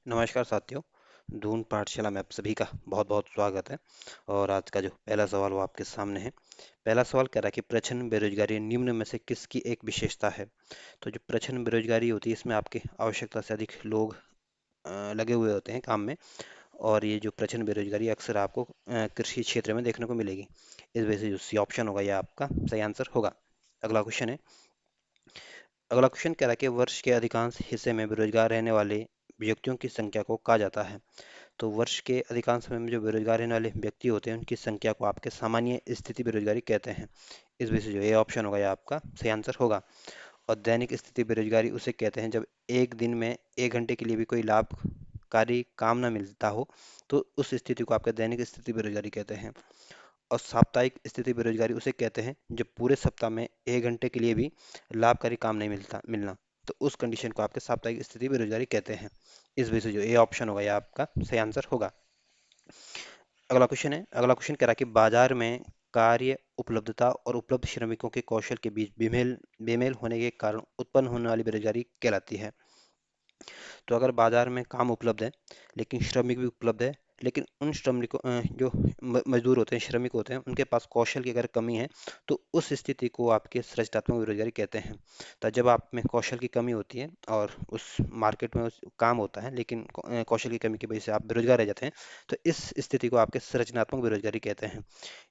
नमस्कार साथियों। दून पाठशाला में आप सभी का बहुत बहुत स्वागत है। और आज का जो पहला सवाल वो आपके सामने है। पहला सवाल कह रहा है कि प्रच्छन्न बेरोजगारी निम्न में से किसकी एक विशेषता है। तो जो प्रच्छन्न बेरोजगारी होती है इसमें आपके आवश्यकता से अधिक लोग लगे हुए होते हैं काम में। और ये जो प्रच्छन्न बेरोजगारी अक्सर आपको कृषि क्षेत्र में देखने को मिलेगी। इस वजह से जो सी ऑप्शन होगा यह आपका सही आंसर होगा। अगला क्वेश्चन है। अगला क्वेश्चन कह रहा है कि वर्ष के अधिकांश हिस्से में बेरोजगार रहने वाले व्यक्तियों की संख्या को कहा जाता है। तो वर्ष के अधिकांश समय में जो बेरोजगार रहने वाले व्यक्ति होते हैं उनकी संख्या को आपके सामान्य स्थिति बेरोजगारी कहते हैं। इस वजह से जो ए ऑप्शन होगा यह आपका सही आंसर होगा। और दैनिक स्थिति बेरोजगारी उसे कहते हैं जब एक दिन में 1 घंटे के लिए भी कोई लाभकारी काम ना मिलता हो, तो उस स्थिति को आपका दैनिक स्थिति बेरोजगारी कहते हैं। और साप्ताहिक स्थिति बेरोजगारी उसे कहते हैं जब पूरे सप्ताह में 1 घंटे के लिए भी लाभकारी काम नहीं मिलना, तो उस कंडीशन को आपके साप्ताहिक स्थिति बेरोजगारी कहते हैं। इस वजह से जो ए ऑप्शन होगा यह आपका सही आंसर होगा। अगला क्वेश्चन कह रहा है कि बाजार में कार्य उपलब्धता और उपलब्ध श्रमिकों के कौशल के बीच बेमेल बेमेल होने के कारण उत्पन्न होने वाली बेरोजगारी कहलाती है। तो अगर बाजार में काम उपलब्ध है लेकिन श्रमिक भी उपलब्ध है, लेकिन उन श्रमिकों जो मजदूर होते हैं, श्रमिक होते हैं, उनके पास कौशल की अगर कमी है, तो उस स्थिति को आपके सृजनात्मक बेरोजगारी कहते हैं। तो जब आप में कौशल की कमी होती है और उस मार्केट में उस काम होता है लेकिन कौशल की कमी की वजह से आप बेरोजगार रह जाते हैं, तो इस स्थिति को आपके सृजनात्मक बेरोजगारी कहते हैं।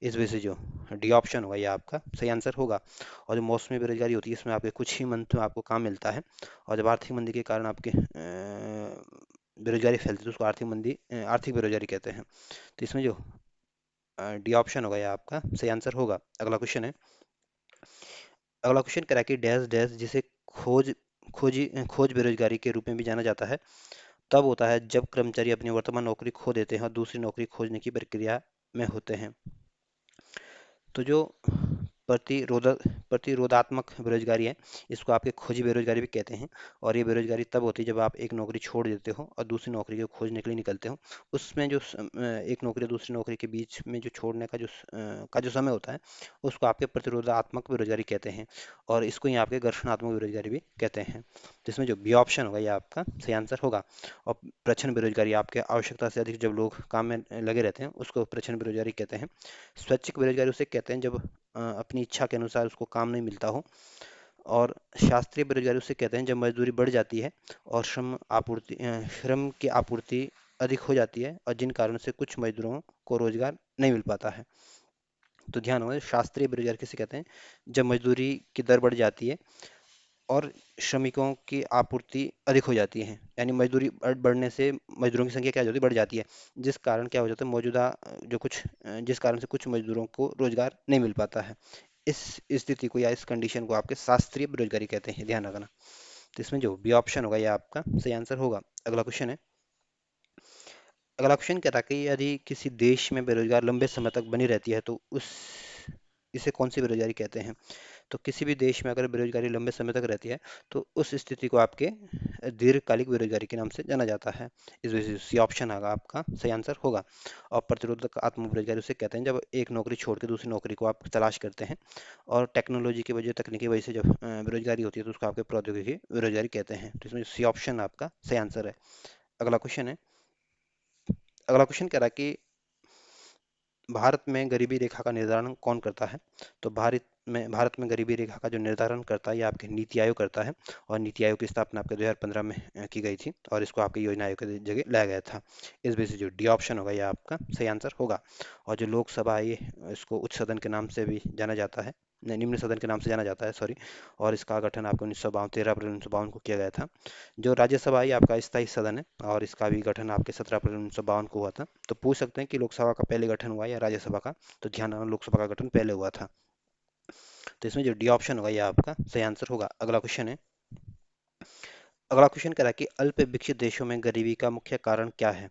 इस वजह से जो डी ऑप्शन होगा ये आपका सही आंसर होगा। और जो मौसमी बेरोजगारी होती है इसमें आपके कुछ ही मंथ में आपको काम मिलता है, और जब आर्थिक मंदी के कारण आपके बेरोजगारी फैलती है तो उसको आर्थिक बेरोजगारी कहते हैं। तो इसमें जो डी ऑप्शन होगा यह आपका सही आंसर होगा। अगला क्वेश्चन कह रहा है कि डैश डैश जिसे खोज खोज बेरोजगारी के रूप में भी जाना जाता है तब होता है जब कर्मचारी अपनी वर्तमान नौकरी खो देते हैं और दूसरी नौकरी खोजने की प्रक्रिया में होते हैं। तो जो प्रतिरोधक प्रतिरोधात्मक बेरोजगारी है इसको आपके खोजी बेरोजगारी भी कहते हैं। और ये बेरोजगारी तब होती है जब आप एक नौकरी छोड़ देते हो और दूसरी नौकरी को खोजने के लिए निकलते हो। उसमें जो एक नौकरी और दूसरी नौकरी के बीच में जो छोड़ने का जो समय होता है उसको आपके प्रतिरोधात्मक बेरोजगारी कहते हैं। और इसको ही आपके घर्षणात्मक बेरोजगारी भी कहते हैं। तो इसमें जो बी ऑप्शन होगा ये आपका सही आंसर होगा। और प्रच्छन्न बेरोजगारी आपके आवश्यकता से अधिक जब लोग काम में लगे रहते हैं उसको प्रच्छन्न बेरोजगारी कहते हैं। स्वैच्छिक बेरोजगारी उसे कहते हैं जब अपनी इच्छा के अनुसार उसको काम नहीं मिलता हो। और शास्त्रीय बेरोजगारी उसे कहते हैं जब मजदूरी बढ़ जाती है और श्रम की आपूर्ति अधिक हो जाती है और जिन कारणों से कुछ मजदूरों को रोजगार नहीं मिल पाता है। तो ध्यान हो, शास्त्रीय बेरोजगारी किसे कहते हैं जब मजदूरी की दर बढ़ जाती है और श्रमिकों की आपूर्ति अधिक हो जाती है, यानी मजदूरी बढ़ने से मजदूरों की संख्या क्या हो जाती है, बढ़ जाती है। जिस कारण क्या हो जाता है जिस कारण से कुछ मजदूरों को रोजगार नहीं मिल पाता है। इस स्थिति को या इस कंडीशन को आपके शास्त्रीय बेरोजगारी कहते हैं, ध्यान रखना। तो इसमें जो बी ऑप्शन होगा ये आपका सही आंसर होगा। अगला क्वेश्चन है। अगला क्वेश्चन कहता है कि यदि किसी देश में बेरोजगार लंबे समय तक बनी रहती है तो उस इसे कौन सी बेरोजगारी कहते हैं। तो किसी भी देश में अगर बेरोजगारी लंबे समय तक रहती है तो उस स्थिति को आपके दीर्घकालिक बेरोजगारी के नाम से जाना जाता है। इस वजह से सी ऑप्शन आगा आपका सही आंसर होगा। और प्रतिरोधक आत्म बेरोजगारी उसे कहते हैं जब एक नौकरी छोड़ के दूसरी नौकरी को आप तलाश करते हैं। और टेक्नोलॉजी की वजह तकनीकी वजह से जब बेरोजगारी होती है तो उसको आपके प्रौद्योगिकी बेरोजगारी कहते हैं। तो इसमें सी ऑप्शन आपका सही आंसर है। अगला क्वेश्चन है। अगला क्वेश्चन कह रहा है कि भारत में गरीबी रेखा का निर्धारण कौन करता है। तो भारत में गरीबी रेखा का जो निर्धारण करता है ये आपके नीति आयोग करता है। और नीति आयोग की स्थापना आपके 2015 में की गई थी और इसको आपके योजना आयोग की जगह लाया गया था। इस वजह से जो डी ऑप्शन होगा ये आपका सही आंसर होगा। और जो लोकसभा है ये इसको उच्च सदन के नाम से भी जाना जाता है, नहीं, निम्न सदन के नाम से जाना जाता है, सॉरी। और इसका गठन आपको 1952 13 अप्रैल 1952 को किया गया था। जो राज्यसभा है ये आपका स्थायी सदन है और इसका भी गठन आपके 17 अप्रैल 1952 को हुआ था। तो पूछ सकते हैं कि लोकसभा का पहले गठन हुआ या राज्यसभा का। तो ध्यान रखना लोकसभा का गठन पहले हुआ था। तो इसमें जो डी ऑप्शन होगा ये आपका सही आंसर होगा। अगला क्वेश्चन कह रहा है कि अल्प विकसित देशों में गरीबी का मुख्य कारण क्या है।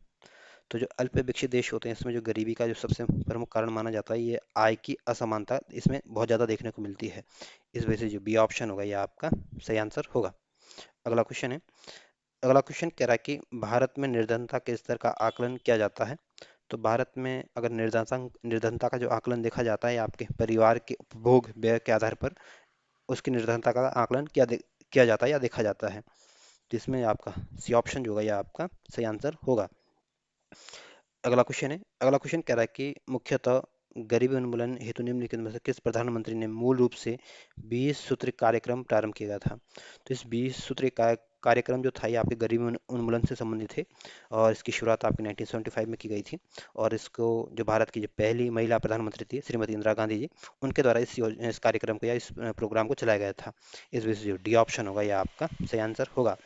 तो जो अल्प विकसित देश होते हैं इसमें जो गरीबी का जो सबसे प्रमुख कारण माना जाता है ये आय की असमानता इसमें बहुत ज़्यादा देखने को मिलती है। इस वजह से जो बी ऑप्शन होगा ये आपका सही आंसर होगा। अगला क्वेश्चन है। अगला क्वेश्चन कह रहा है कि भारत में निर्धनता के स्तर का आकलन किया जाता है। तो भारत में अगर निर्धनता का जो आकलन देखा जाता है आपके परिवार के उपभोग व्यय के आधार पर उसकी निर्धनता का आकलन किया जाता है या देखा जाता है। जिसमें आपका सी ऑप्शन जो होगा यह आपका सही आंसर होगा। अगला क्वेश्चन कह रहा है कि मुख्यतः गरीबी उन्मूलन हेतु निम्नलिखित में से किस प्रधानमंत्री ने मूल रूप से 20 सूत्री कार्यक्रम प्रारंभ किया गया था। तो इस 20 सूत्री कार्यक्रम जो था ये आपके गरीबी उन्मूलन से संबंधित थे और इसकी शुरुआत आपकी 1975 में की गई थी। और इसको जो भारत की जो पहली महिला प्रधानमंत्री थी श्रीमती इंदिरा गांधी जी, उनके द्वारा इस कार्यक्रम को या इस प्रोग्राम को चलाया गया था। इस वजह से जो डी ऑप्शन होगा यह आपका सही आंसर होगा।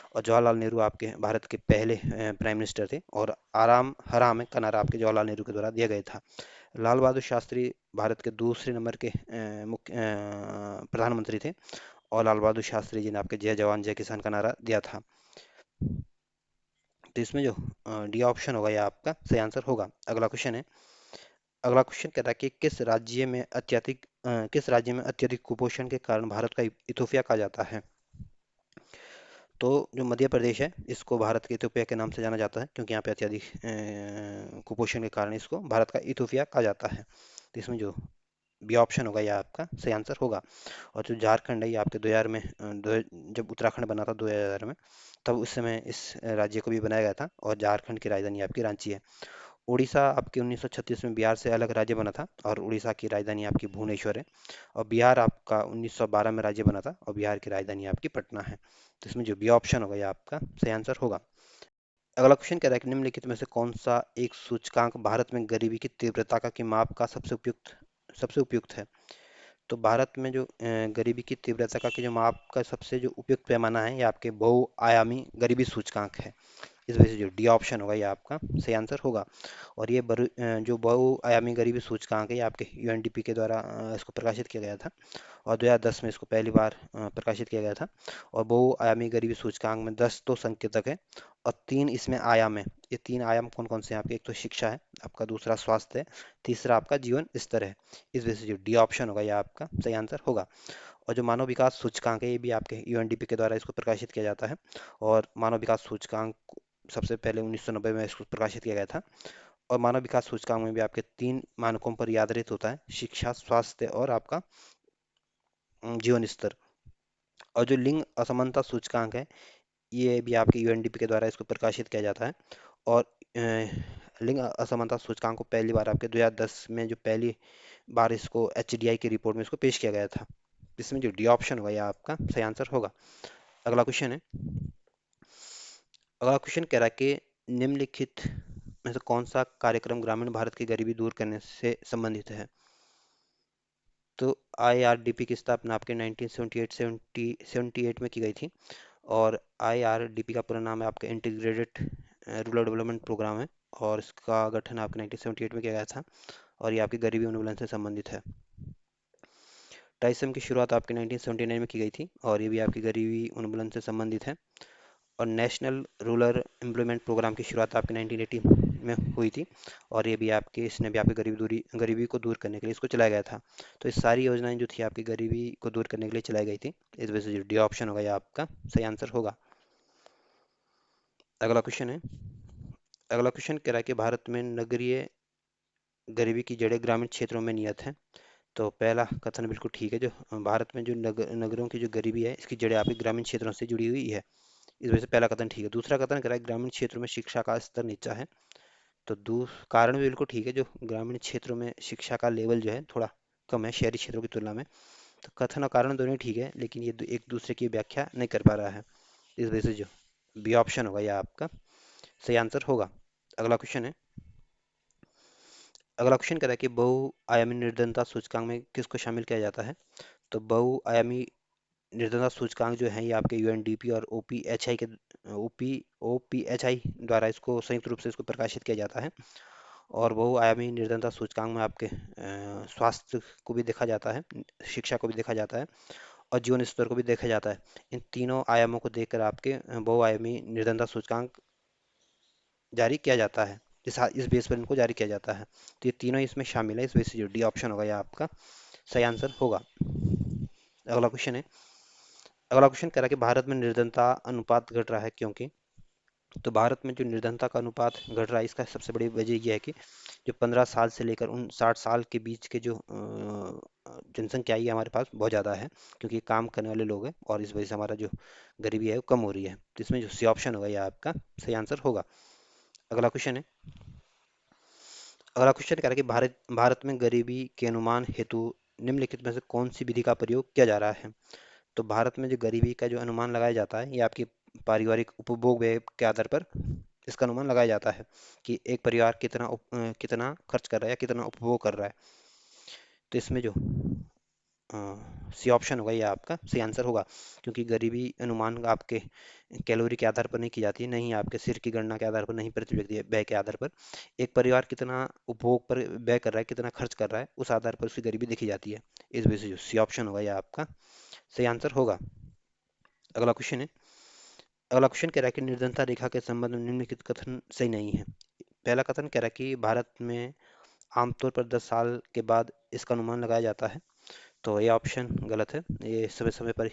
और जवाहरलाल नेहरू आपके भारत के पहले प्राइम मिनिस्टर थे और आराम हराम का नारा आपके जवाहरलाल नेहरू के द्वारा दिया गया था। लाल बहादुर शास्त्री भारत के दूसरे नंबर के मुख्य प्रधानमंत्री थे और लाल बहादुर शास्त्री जी ने आपके जय जवान जय किसान का नारा दिया था। तो इसमें जो डी ऑप्शन होगा यह आपका सही आंसर होगा। अगला क्वेश्चन कहता है कि किस राज्य में अत्यधिक कुपोषण के कारण भारत का इथोपिया कहा जाता है। तो जो मध्य प्रदेश है इसको भारत के इथोपिया के नाम से जाना जाता है क्योंकि यहाँ पे अत्यधिक कुपोषण के कारण इसको भारत का इथोपिया कहा जाता है। तो इसमें जो बी ऑप्शन होगा यह आपका सही आंसर होगा। और जो झारखंड है ये आपके 2000 में जब उत्तराखंड बना था 2000 में, तब उस समय इस राज्य को भी बनाया गया था और झारखंड की राजधानी आपकी रांची है। उड़ीसा आपकी 1936 में बिहार से अलग राज्य बना था और उड़ीसा की राजधानी आपकी भुवनेश्वर है। और बिहार आपका 1912 में राज्य बना था और बिहार की राजधानी आपकी पटना है। तो इसमें जो बी ऑप्शन होगा यह आपका सही आंसर होगा। अगला क्वेश्चन कह रहा है कि निम्नलिखित में से कौन सा एक सूचकांक भारत में गरीबी की तीव्रता का की माप का सबसे उपयुक्त है। तो भारत में जो गरीबी की तीव्रता का की जो माप का सबसे जो उपयुक्त पैमाना है ये आपके बहुआयामी गरीबी सूचकांक है। इस वजह से जो डी ऑप्शन होगा ये आपका सही आंसर होगा। और ये जो बहुआयामी गरीबी सूचकांक है ये आपके यूएनडीपी के द्वारा इसको प्रकाशित किया गया था और 2010 में इसको पहली बार प्रकाशित किया गया था। और बहुआयामी गरीबी सूचकांक में 10 तो संकेतक है और 3 इसमें आयाम है। ये 3 आयाम कौन कौन से हैं आपके, एक तो शिक्षा है आपका, दूसरा स्वास्थ्य है, तीसरा आपका जीवन स्तर है। इस वजह से जो डी ऑप्शन होगा यह आपका सही आंसर होगा। और जो मानव विकास सूचकांक है ये भी आपके यूएनडीपी के द्वारा इसको प्रकाशित किया जाता है। और मानव विकास सूचकांक सबसे पहले 1990 में इसको प्रकाशित किया गया था। और मानव विकास सूचकांक में भी आपके 3 मानकों पर ये आधारित होता है, शिक्षा, स्वास्थ्य और आपका जीवन स्तर। और जो लिंग असमानता सूचकांक है ये भी आपके यूएनडीपी के द्वारा इसको प्रकाशित किया जाता है। और लिंग असमानता सूचकांक को पहली बार आपके 2010 में जो पहली बार इसको एचडीआई की रिपोर्ट में इसको पेश किया गया था। इसमें जो डी ऑप्शन होगा यह आपका सही आंसर होगा। अगला क्वेश्चन है अगला क्वेश्चन कह रहा है कि निम्नलिखित में से कौन सा कार्यक्रम ग्रामीण भारत की गरीबी दूर करने से संबंधित है। तो आईआरडीपी की स्थापना आपके 1978 में की गई थी और आईआरडीपी का पूरा नाम है आपका इंटीग्रेटेड रूरल डेवलपमेंट प्रोग्राम है और इसका गठन आपके 1978 में किया गया था और ये आपकी गरीबी उन्मूलन से संबंधित है। टाइसम की शुरुआत आपके 1979 में की गई थी और ये भी आपकी गरीबी उन्मूलन से संबंधित है। और नेशनल रूरल एम्प्लॉयमेंट प्रोग्राम की शुरुआत आपके 1980 में हुई थी और ये भी आपके इसने भी आपकी गरीबी को दूर करने के लिए इसको चलाया गया था। तो ये सारी योजनाएं जो थी आपकी गरीबी को दूर करने के लिए चलाई गई थी। इस वजह से जो डी ऑप्शन होगा ये आपका सही आंसर होगा। अगला क्वेश्चन है अगला क्वेश्चन कह रहा है कि भारत में नगरीय गरीबी की जड़ें ग्रामीण क्षेत्रों में नियत हैं। तो पहला कथन बिल्कुल ठीक है, जो भारत में जो नगरों की जो गरीबी है इसकी जड़ें आपके ग्रामीण क्षेत्रों से जुड़ी हुई है। इस वजह से पहला कथन ठीक है। दूसरा कथन कह रहा है ग्रामीण क्षेत्रों में शिक्षा का स्तर नीचा है। तो कारण भी बिल्कुल ठीक है, जो ग्रामीण क्षेत्रों में शिक्षा का लेवल जो है थोड़ा कम है शहरी क्षेत्रों की तुलना में। तो कथन और कारण दोनों ही ठीक है लेकिन ये एक दूसरे की व्याख्या नहीं कर पा रहा है। इस वजह से जो बी ऑप्शन होगा यह आपका सही आंसर होगा। अगला क्वेश्चन है अगला क्वेश्चन कह रहा है कि बहुआयामी निर्धनता सूचकांक में किसको शामिल किया जाता है। तो बहुआयामी निर्धनता सूचकांक जो है ये आपके यूएनडीपी और ओपीएचआई के ओपी ओपीएचआई द्वारा इसको संयुक्त रूप से इसको प्रकाशित किया जाता है। और बहुआयामी निर्धनता सूचकांक में आपके स्वास्थ्य को भी देखा जाता है, शिक्षा को भी देखा जाता है और जीवन स्तर को भी देखा जाता है। इन तीनों आयामों को देखकर आपके बहुआयामी निर्धनता सूचकांक जारी किया जाता है। इस बेस पर इनको जारी किया जाता है। तो ये तीनों इसमें शामिल है, इस वजह से जो डी ऑप्शन होगा यह आपका सही आंसर होगा। अगला क्वेश्चन कह रहा है कि भारत में निर्धनता अनुपात घट रहा है क्योंकि। तो भारत में जो निर्धनता का अनुपात घट रहा है, इसका सबसे बड़ी वजह यह है कि जो 15 साल से लेकर उन 60 साल के बीच के जो जनसंख्या आई है हमारे पास बहुत ज़्यादा है, क्योंकि काम करने वाले लोग हैं, और इस वजह से हमारा जो गरीबी है वो कम हो रही है। तो इसमें जो सी ऑप्शन होगा यह आपका सही आंसर होगा। अगला क्वेश्चन है। अगला क्वेश्चन कह रहा है कि भारत भारत में गरीबी के अनुमान हेतु निम्नलिखित में से कौन सी विधि का प्रयोग किया जा रहा है। तो भारत में जो गरीबी का जो अनुमान लगाया जाता है, ये आपकी पारिवारिक उपभोग व्यय के आधार पर इसका अनुमान लगाया जाता है कि एक परिवार कितना खर्च कर रहा है या कितना उपभोग कर रहा है। तो इसमें जो सी ऑप्शन होगा ये आपका सही आंसर होगा, क्योंकि गरीबी अनुमान आपके कैलोरी के आधार पर नहीं की जाती है, नहीं आपके सिर की गणना के आधार पर, नहीं प्रति व्यक्ति व्यय के आधार पर। एक परिवार कितना उपभोग पर व्यय कर रहा है, कितना खर्च कर रहा है, उस आधार पर उसकी गरीबी देखी जाती है। इस वजह से जो सी ऑप्शन होगा ये आपका सही आंसर होगा। अगला क्वेश्चन है। अगला क्वेश्चन कह रहा है कि निर्धनता रेखा के संबंध में निम्नलिखित कथन सही नहीं है। पहला कथन कह रहा है कि भारत में आमतौर पर 10 साल के बाद इसका अनुमान लगाया जाता है। तो ये ऑप्शन गलत है। ये समय समय पर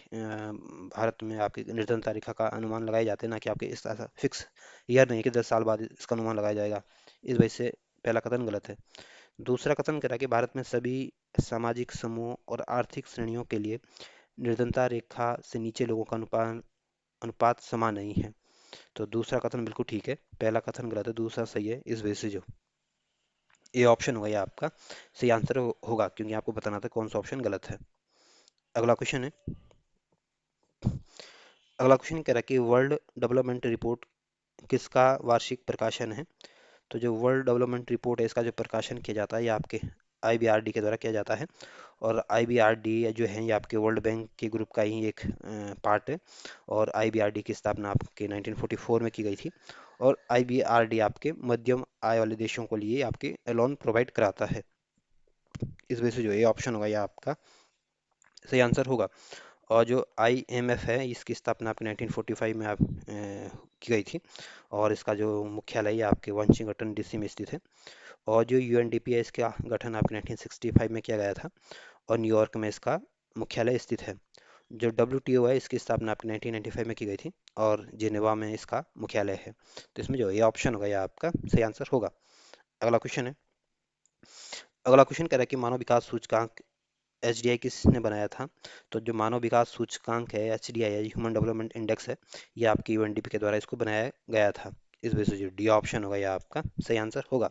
भारत में आपकी निर्धनता रेखा का अनुमान लगाए जाते हैं, ना कि आपके इस ऐसा फिक्स ईयर नहीं है कि 10 साल बाद इसका अनुमान लगाया जाएगा। इस वजह से पहला कथन गलत है। दूसरा कथन कह रहा है कि भारत में सभी सामाजिक समूह और आर्थिक श्रेणियों के लिए निर्धनता रेखा से नीचे लोगों का अनुपात अनुपात समान नहीं है। तो दूसरा कथन बिल्कुल ठीक है, पहला कथन गलत है, दूसरा सही है। इस वजह से जो ये ऑप्शन होगा ये आपका सही आंसर होगा, क्योंकि आपको बताना था कौन सा ऑप्शन गलत है। अगला क्वेश्चन है। अगला क्वेश्चन कह रहा है कि वर्ल्ड डेवलपमेंट रिपोर्ट किसका वार्षिक प्रकाशन है। तो जो वर्ल्ड डेवलपमेंट रिपोर्ट है, इसका जो प्रकाशन किया जाता है ये आपके आईबीआरडी के द्वारा किया जाता है। और आईबीआरडी जो है ये आपके वर्ल्ड बैंक के ग्रुप का ही एक पार्ट है। और आईबीआरडी की स्थापना आपके 1944 में की गई थी। और आईबीआरडी आपके मध्यम आय वाले देशों को लिए आपके लोन प्रोवाइड कराता है। इस वजह से जो ये ऑप्शन होगा ये आपका सही आंसर होगा। और जो आईएमएफ है इसकी स्थापना आपके 1945 में की गई थी। और इसका जो मुख्यालय है आपके वाशिंगटन डीसी में स्थित है। और जो यूएनडीपी है इसका गठन आपके 1965 में किया गया था, और न्यूयॉर्क में इसका मुख्यालय स्थित है। जो डब्ल्यूटीओ है इसकी स्थापना आपके 1995 में की गई थी, और जिनेवा में इसका मुख्यालय है। तो इसमें जो ये ऑप्शन होगा ये आपका सही आंसर होगा। अगला क्वेश्चन है। अगला क्वेश्चन कह रहा है कि मानव विकास सूचकांक एचडीआई किसने बनाया था। तो जो मानव विकास सूचकांक है एचडीआई है, ह्यूमन डेवलपमेंट इंडेक्स है, ये आपकी यूएनडीपी के द्वारा इसको बनाया गया था। इस वजह से जो डी ऑप्शन होगा ये आपका सही आंसर होगा।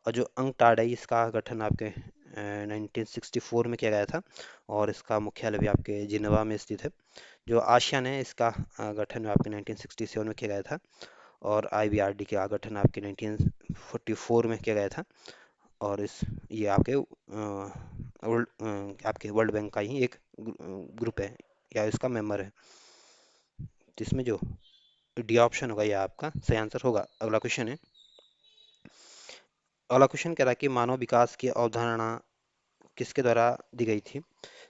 और जो अंकटाड है इसका गठन आपके 1964 में किया गया था, और इसका मुख्यालय भी आपके जिनेवा में स्थित है। जो आसियान है इसका गठन आपके 1967 में किया गया था। और आईबीआरडी का गठन आपके 1944 में किया गया था। और इस ये आपके आपके वर्ल्ड बैंक का ही एक ग्रुप है, या इसका मेंबर है। जिसमें जो डी ऑप्शन होगा ये आपका सही आंसर होगा। अगला क्वेश्चन है। अगला क्वेश्चन कह रहा है कि मानव विकास की अवधारणा किसके द्वारा दी गई थी।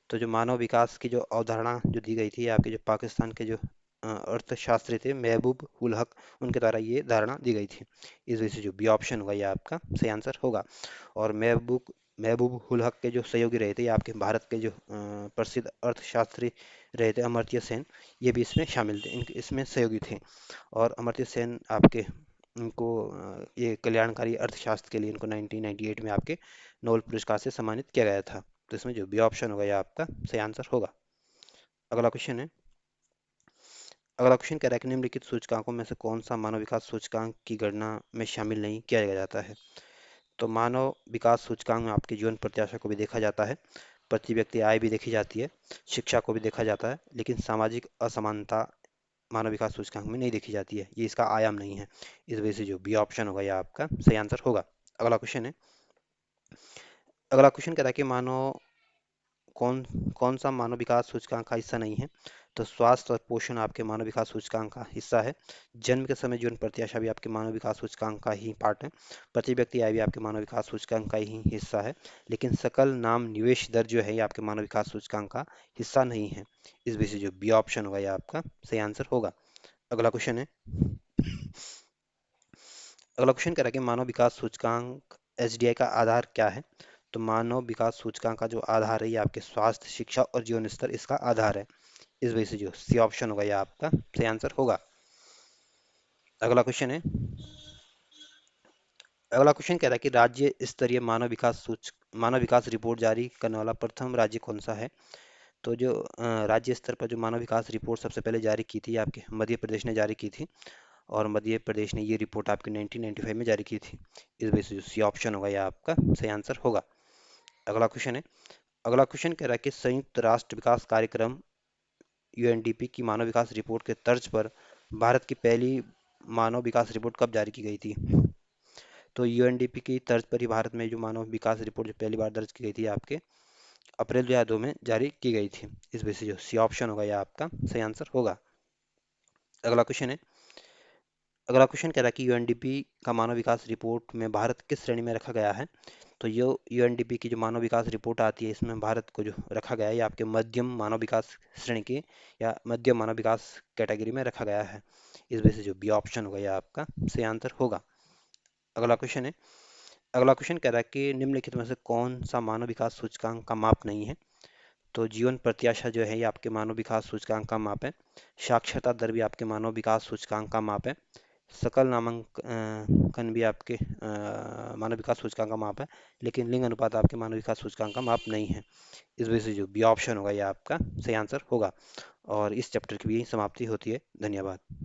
तो जो मानव विकास की जो अवधारणा जो दी गई थी, आपके जो पाकिस्तान के जो अर्थशास्त्री थे महबूब उल हक, उनके द्वारा ये धारणा दी गई थी। इस वजह से जो बी ऑप्शन होगा ये आपका सही आंसर होगा। और महबूब महबूब उल हक के जो सहयोगी रहे थे, ये आपके भारत के जो प्रसिद्ध अर्थशास्त्री रहे थे अमर्त्य सेन, ये भी इसमें शामिल थे, इनके इसमें सहयोगी थे। और अमर्त्य सेन आपके इनको ये कल्याणकारी अर्थशास्त्र के लिए इनको 1998 में आपके नोबेल पुरस्कार से सम्मानित किया गया था। तो इसमें जो बी ऑप्शन होगा ये आपका सही आंसर होगा। अगला क्वेश्चन है। अगला क्वेश्चन कह रहा है कि निम्नलिखित सूचकांकों में से कौन सा मानव विकास सूचकांक की गणना में शामिल नहीं किया जाता है। तो मानव विकास सूचकांक में आपकी जीवन प्रत्याशा को भी देखा जाता है, प्रति व्यक्ति आय भी देखी जाती है, शिक्षा को भी देखा जाता है, लेकिन सामाजिक असमानता मानव विकास सूचकांक में नहीं देखी जाती है, ये इसका आयाम नहीं है। इस वजह से जो बी ऑप्शन होगा ये आपका सही आंसर होगा। अगला क्वेश्चन है। अगला क्वेश्चन कह रहा है कि मानव कौन कौन सा मानव विकास सूचकांक का हिस्सा नहीं है। तो स्वास्थ्य और पोषण आपके मानव विकास सूचकांक का हिस्सा है। जन्म के समय जीवन प्रत्याशा भी आपके मानव विकास सूचकांक का ही पार्ट है। प्रति व्यक्ति आय भी आपके मानव विकास सूचकांक का ही हिस्सा है। लेकिन सकल नाम निवेश दर जो है ये आपके मानव विकास सूचकांक का हिस्सा नहीं है। इस वजह से जो बी ऑप्शन होगा ये आपका सही आंसर होगा। अगला क्वेश्चन है। अगला क्वेश्चन कह रहा है कि मानव विकास सूचकांक एसडीआई का आधार क्या है। तो मानव विकास सूचकांक का जो आधार है ये आपके स्वास्थ्य, शिक्षा और जीवन स्तर इसका आधार है। इस वजह से जो सी ऑप्शन होगा ये आपका सही आंसर होगा। अगला क्वेश्चन है, अगला क्वेश्चन कह रहा है कि राज्य स्तरीय मानव विकास रिपोर्ट जारी करने वाला प्रथम राज्य कौन सा है। तो जो राज्य स्तर पर जो मानव विकास रिपोर्ट सबसे पहले जारी की थी आपके मध्य प्रदेश ने जारी की थी, और मध्य प्रदेश ने ये रिपोर्ट आपके 1995 में जारी की थी। इस वजह से जो सी ऑप्शन होगा यह आपका सही आंसर होगा। अगला क्वेश्चन है, अगला क्वेश्चन कह रहा है कि संयुक्त राष्ट्र विकास कार्यक्रम यूएनडीपी की मानव विकास रिपोर्ट के तर्ज पर भारत की पहली मानव विकास रिपोर्ट कब जारी की गई थी। तो यूएनडीपी की तर्ज पर ही भारत में जो मानव विकास रिपोर्ट जो पहली बार दर्ज की गई थी आपके अप्रैल 2002 में जारी की गई थी। इस वजह से जो सी ऑप्शन होगा यह आपका सही आंसर होगा। अगला क्वेश्चन है, अगला क्वेश्चन कह रहा है कि यूएनडीपी का मानव विकास रिपोर्ट में भारत किस श्रेणी में रखा गया है। तो ये यूएनडीपी की जो मानव विकास रिपोर्ट आती है इसमें भारत को जो रखा गया है ये आपके मध्यम मानव विकास श्रेणी की या मध्यम मानव विकास कैटेगरी में रखा गया है। इस वजह से जो बी ऑप्शन होगा यह आपका सही आंसर होगा। अगला क्वेश्चन है, अगला क्वेश्चन कह रहा है कि निम्नलिखित में से कौन सा मानव विकास सूचकांक का माप नहीं है। तो जीवन प्रत्याशा जो है ये आपके मानव विकास सूचकांक का माप है। साक्षरता दर भी आपके मानव विकास सूचकांक का माप है। सकल नामांकन भी आपके मानव विकास सूचकांक का माप है। लेकिन लिंग अनुपात आपके मानव विकास सूचकांक का माप नहीं है। इस वजह से जो बी ऑप्शन होगा ये आपका सही आंसर होगा। और इस चैप्टर की भी यही समाप्ति होती है। धन्यवाद।